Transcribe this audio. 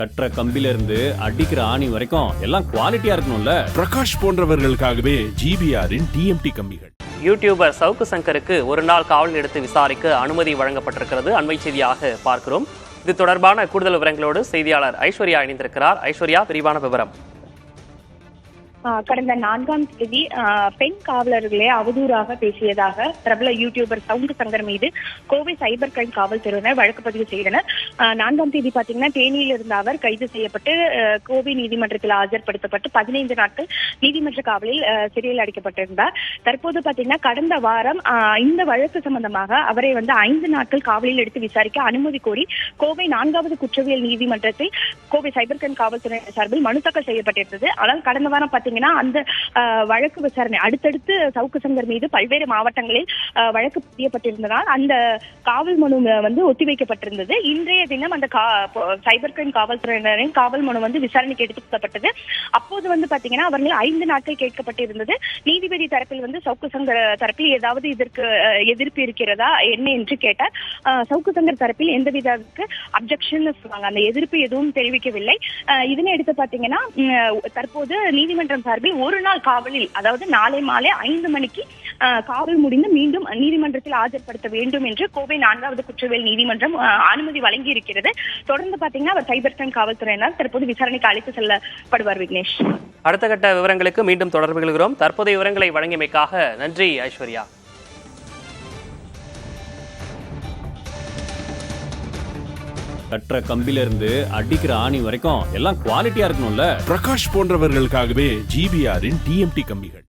கட்டுற கம்பில இருந்து அடிக்கிற ஆணி வரைக்கும் எல்லாம் குவாலிட்டியா இருக்கணும்ல. பிரகாஷ் போன்றவர்களுக்காகவே ஜிபிஆரின் டிஎம்டி கம்பிகள். யூடியூபர் சவுக்கு சங்கருக்கு ஒரு நாள் காவல் எடுத்து விசாரிக்க அனுமதி வழங்கப்பட்டிருக்கிறது. அண்மை செய்தியாக பார்க்கிறோம். இது தொடர்பான கூடுதல் விவரங்களோடு செய்தியாளர் ஐஸ்வர்யா இணைந்திருக்கிறார். ஐஸ்வர்யா, விரிவான விவரம். கடந்த 4ஆம் தேதி பெண் காவலர்களே அவதூறாக பேசியதாக பிரபல யூடியூபர் சவுக்கு சங்கர் மீது கோவை சைபர் கிரைம் காவல்துறையினர் வழக்கு பதிவு செய்தனர். 4ஆம் தேதி பாத்தீங்கன்னா தேனியில் இருந்த அவர் கைது செய்யப்பட்டு கோவை நீதிமன்றத்தில் ஆஜர்படுத்தப்பட்டு 15 நாட்கள் நீதிமன்ற காவலில் சிறையில் அடைக்கப்பட்டிருந்தார். தற்போது பாத்தீங்கன்னா கடந்த வாரம் இந்த வழக்கு சம்பந்தமாக அவரை 5 நாட்கள் காவலில் எடுத்து விசாரிக்க அனுமதி கோரி கோவை 4வது குற்றவியல் நீதிமன்றத்தில் கோவை சைபர் கிரைம் காவல்துறையினர் சார்பில் மனு தாக்கல் செய்யப்பட்டிருந்தது. ஆனால் கடந்த வாரம் அந்த வழக்கு விசாரணை அடுத்தடுத்து சவுக்கு சங்கர் மீது பல்வேறு மாவட்டங்களில் வழக்கு பதியப்பட்டிருந்ததால் அந்த காவல் மனு ஒத்திவைக்கப்பட்டிருந்தது. இன்றைய தினம் அந்த சைபர் கிரைம் காவல்துறையினரின் காவல் மனு விசாரணைக்கு எடுத்துக்கொள்ளப்பட்டது. அப்போது பாத்தீங்கன்னா அவர்கள் 5 நாட்கள் கேட்கப்பட்டிருந்தது. நீதிபதி தரப்பில் சவுக்கு சங்கர் தரப்பில் ஏதாவது இதற்கு எதிர்ப்பு இருக்கிறதா என்ன என்று கேட்டார். சவுக்கு சங்கர் தரப்பில் எந்தவித அப்ஜெக்ஷன் சொல்லுவாங்க, அந்த எதிர்ப்பு எதுவும் தெரிவிக்கவில்லை. இதனை எடுத்து பாத்தீங்கன்னா தற்போது நீதிமன்றம் சார்பில் ஒரு நாள் காவலில், அதாவது நாளை மாலை 5 மணிக்கு காவல் முடிந்து மீண்டும் நீதிமன்றத்தில் ஆஜர்படுத்த வேண்டும் என்று கோவை 4வது குற்றவியல் நீதிமன்றம் அனுமதி வழங்கி இருக்கிறது. தொடர்ந்து பாத்தீங்கன்னா அவர் சைபர் கிரைம் காவல்துறையினர் தற்போது விசாரணைக்கு அழைத்து செல்லப்படுவார். விக்னேஷ், அடுத்த கட்ட விவரங்களுக்கு மீண்டும் தொடர்பு கொள்கிறோம். தற்போதைய விவரங்களை வழங்கியமைக்காக நன்றி ஐஸ்வர்யா. கட்டுற கம்பில இருந்து அடிக்கிற ஆணி வரைக்கும் எல்லாம் குவாலிட்டியா இருக்கணும்ல. பிரகாஷ் போன்றவர்களுக்காகவே ஜிபிஆரின் டிஎம்டி கம்பிகள்.